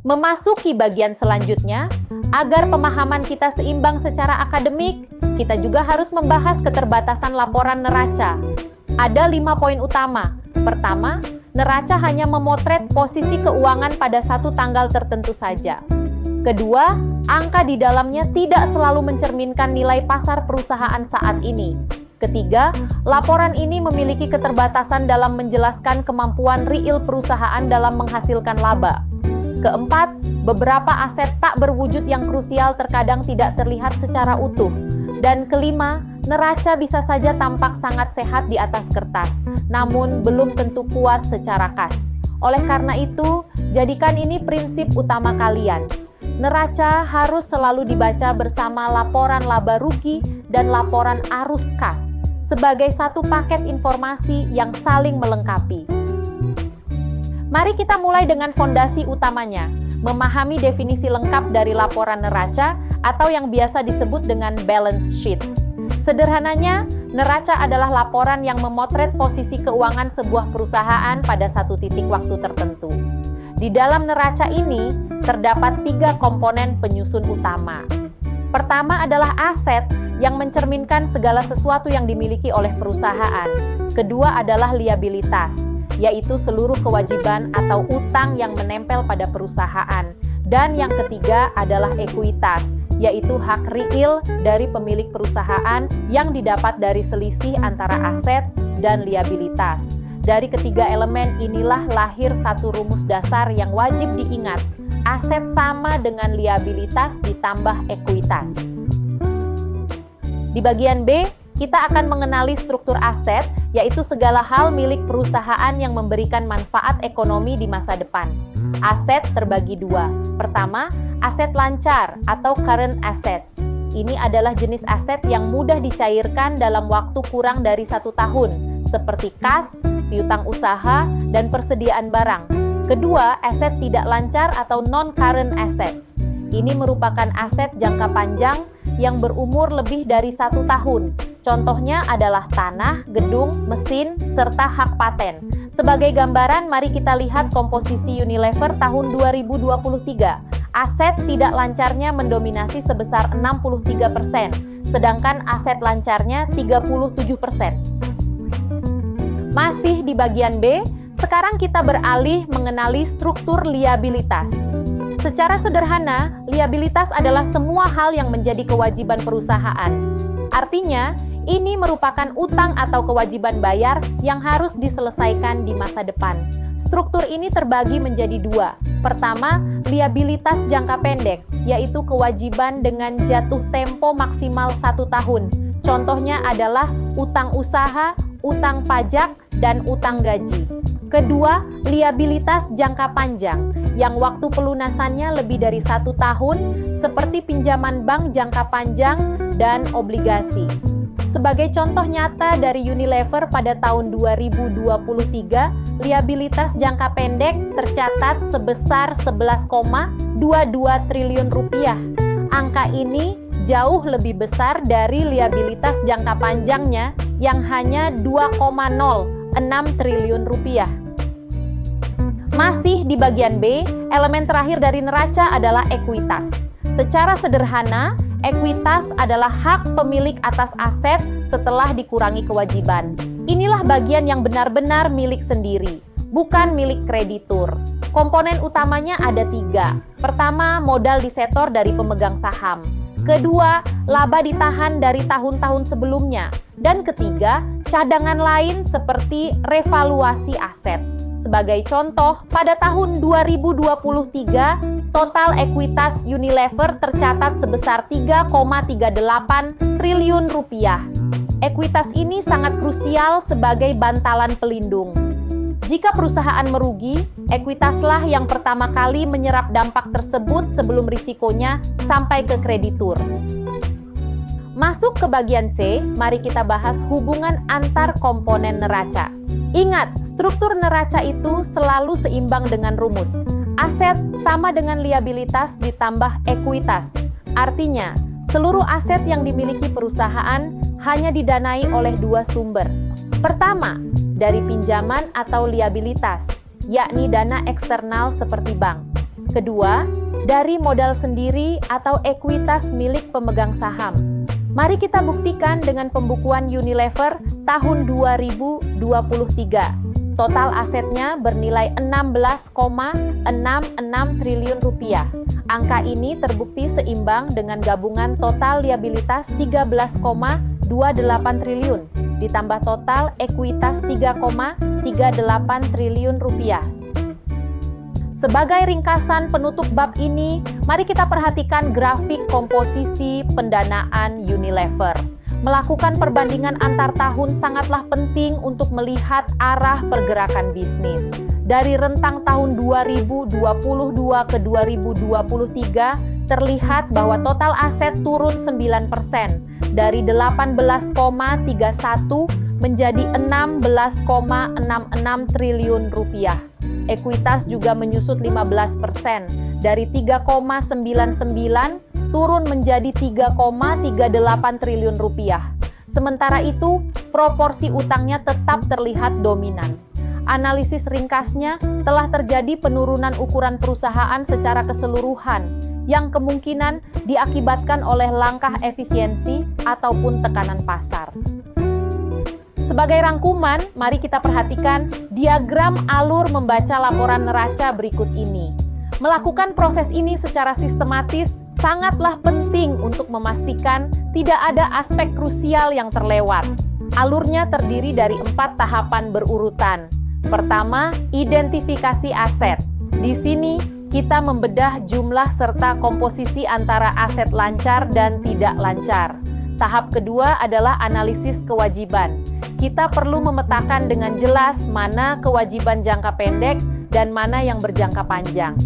Memasuki bagian selanjutnya, agar pemahaman kita seimbang secara akademik, kita juga harus membahas keterbatasan laporan neraca. Ada 5 poin utama. Pertama, neraca hanya memotret posisi keuangan pada satu tanggal tertentu saja. Kedua, angka di dalamnya tidak selalu mencerminkan nilai pasar perusahaan saat ini. Ketiga, laporan ini memiliki keterbatasan dalam menjelaskan kemampuan real perusahaan dalam menghasilkan laba. Keempat, beberapa aset tak berwujud yang krusial terkadang tidak terlihat secara utuh. Dan kelima, neraca bisa saja tampak sangat sehat di atas kertas, namun belum tentu kuat secara kas. Oleh karena itu, jadikan ini prinsip utama kalian. Neraca harus selalu dibaca bersama laporan laba rugi dan laporan arus kas sebagai satu paket informasi yang saling melengkapi. Mari kita mulai dengan fondasi utamanya, memahami definisi lengkap dari laporan neraca atau yang biasa disebut dengan balance sheet. Sederhananya, neraca adalah laporan yang memotret posisi keuangan sebuah perusahaan pada satu titik waktu tertentu. Di dalam neraca ini, terdapat 3 komponen penyusun utama. Pertama adalah aset yang mencerminkan segala sesuatu yang dimiliki oleh perusahaan. Kedua adalah liabilitas, yaitu seluruh kewajiban atau utang yang menempel pada perusahaan. Dan yang ketiga adalah ekuitas, yaitu hak real dari pemilik perusahaan yang didapat dari selisih antara aset dan liabilitas. Dari ketiga elemen inilah lahir satu rumus dasar yang wajib diingat. Aset sama dengan liabilitas ditambah ekuitas. Di bagian B, kita akan mengenali struktur aset, yaitu segala hal milik perusahaan yang memberikan manfaat ekonomi di masa depan. Aset terbagi 2. Pertama, aset lancar atau current assets. Ini adalah jenis aset yang mudah dicairkan dalam waktu kurang dari 1 tahun, seperti kas, piutang usaha, dan persediaan barang. Kedua, aset tidak lancar atau non-current assets. Ini merupakan aset jangka panjang yang berumur lebih dari 1 tahun. Contohnya adalah tanah, gedung, mesin, serta hak paten. Sebagai gambaran, mari kita lihat komposisi Unilever tahun 2023. Aset tidak lancarnya mendominasi sebesar 63%, sedangkan aset lancarnya 37%. Masih di bagian B, sekarang kita beralih mengenali struktur liabilitas. Secara sederhana, liabilitas adalah semua hal yang menjadi kewajiban perusahaan. Artinya, ini merupakan utang atau kewajiban bayar yang harus diselesaikan di masa depan. Struktur ini terbagi menjadi 2. Pertama, liabilitas jangka pendek, yaitu kewajiban dengan jatuh tempo maksimal 1 tahun. Contohnya adalah utang usaha, utang pajak, dan utang gaji. Kedua, liabilitas jangka panjang, yang waktu pelunasannya lebih dari 1 tahun, seperti pinjaman bank jangka panjang dan obligasi. Sebagai contoh nyata dari Unilever pada tahun 2023, liabilitas jangka pendek tercatat sebesar 11,22 triliun rupiah. Angka ini jauh lebih besar dari liabilitas jangka panjangnya yang hanya 2,06 triliun rupiah. Masih di bagian B, elemen terakhir dari neraca adalah ekuitas. Secara sederhana, ekuitas adalah hak pemilik atas aset setelah dikurangi kewajiban. Inilah bagian yang benar-benar milik sendiri, bukan milik kreditur. Komponen utamanya ada 3. Pertama, modal disetor dari pemegang saham. Kedua, laba ditahan dari tahun-tahun sebelumnya. Dan ketiga, cadangan lain seperti revaluasi aset. Sebagai contoh, pada tahun 2023, total ekuitas Unilever tercatat sebesar 3,38 triliun rupiah. Ekuitas ini sangat krusial sebagai bantalan pelindung. Jika perusahaan merugi, ekuitaslah yang pertama kali menyerap dampak tersebut sebelum risikonya sampai ke kreditur. Masuk ke bagian C, mari kita bahas hubungan antar komponen neraca. Ingat, struktur neraca itu selalu seimbang dengan rumus. Aset sama dengan liabilitas ditambah ekuitas. Artinya, seluruh aset yang dimiliki perusahaan hanya didanai oleh 2 sumber. Pertama, dari pinjaman atau liabilitas, yakni dana eksternal seperti bank. Kedua, dari modal sendiri atau ekuitas milik pemegang saham. Mari kita buktikan dengan pembukuan Unilever tahun 2023. Total asetnya bernilai 16,66 triliun rupiah. Angka ini terbukti seimbang dengan gabungan total liabilitas 13,28 triliun, ditambah total ekuitas 3,38 triliun rupiah. Sebagai ringkasan penutup bab ini, mari kita perhatikan grafik komposisi pendanaan Unilever. Melakukan perbandingan antar tahun sangatlah penting untuk melihat arah pergerakan bisnis. Dari rentang tahun 2022 ke 2023, terlihat bahwa total aset turun 9%, dari 18,31 menjadi 16,66 triliun rupiah. Ekuitas juga menyusut 15%, dari 3,99 turun menjadi 3,38 triliun rupiah. Sementara itu, proporsi utangnya tetap terlihat dominan. Analisis ringkasnya, telah terjadi penurunan ukuran perusahaan secara keseluruhan, yang kemungkinan diakibatkan oleh langkah efisiensi ataupun tekanan pasar. Sebagai rangkuman, mari kita perhatikan diagram alur membaca laporan neraca berikut ini. Melakukan proses ini secara sistematis sangatlah penting untuk memastikan tidak ada aspek krusial yang terlewat. Alurnya terdiri dari 4 tahapan berurutan. Pertama, identifikasi aset. Di sini, kita membedah jumlah serta komposisi antara aset lancar dan tidak lancar. Tahap kedua adalah analisis kewajiban. Kita perlu memetakan dengan jelas mana kewajiban jangka pendek dan mana yang berjangka panjang.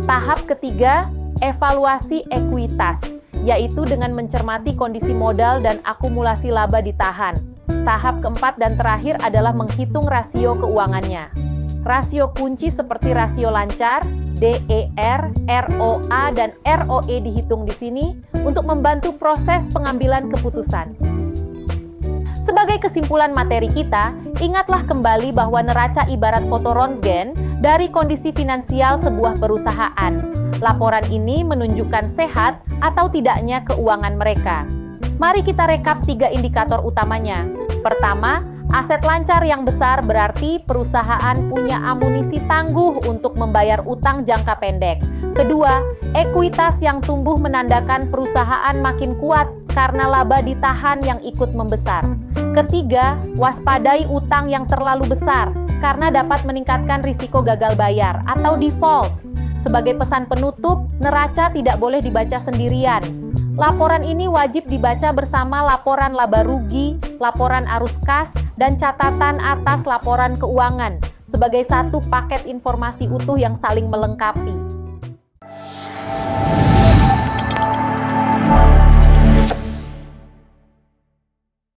Tahap ketiga, evaluasi ekuitas, yaitu dengan mencermati kondisi modal dan akumulasi laba ditahan. Tahap keempat dan terakhir adalah menghitung rasio keuangannya. Rasio kunci seperti rasio lancar, DER, ROA, dan ROE dihitung di sini untuk membantu proses pengambilan keputusan. Sebagai kesimpulan materi kita, ingatlah kembali bahwa neraca ibarat foto röntgen dari kondisi finansial sebuah perusahaan. Laporan ini menunjukkan sehat atau tidaknya keuangan mereka. Mari kita rekap 3 indikator utamanya. Pertama, aset lancar yang besar berarti perusahaan punya amunisi tangguh untuk membayar utang jangka pendek. Kedua, ekuitas yang tumbuh menandakan perusahaan makin kuat karena laba ditahan yang ikut membesar. Ketiga, waspadai utang yang terlalu besar karena dapat meningkatkan risiko gagal bayar atau default. Sebagai pesan penutup, neraca tidak boleh dibaca sendirian. Laporan ini wajib dibaca bersama laporan laba rugi, laporan arus kas, dan catatan atas laporan keuangan sebagai satu paket informasi utuh yang saling melengkapi.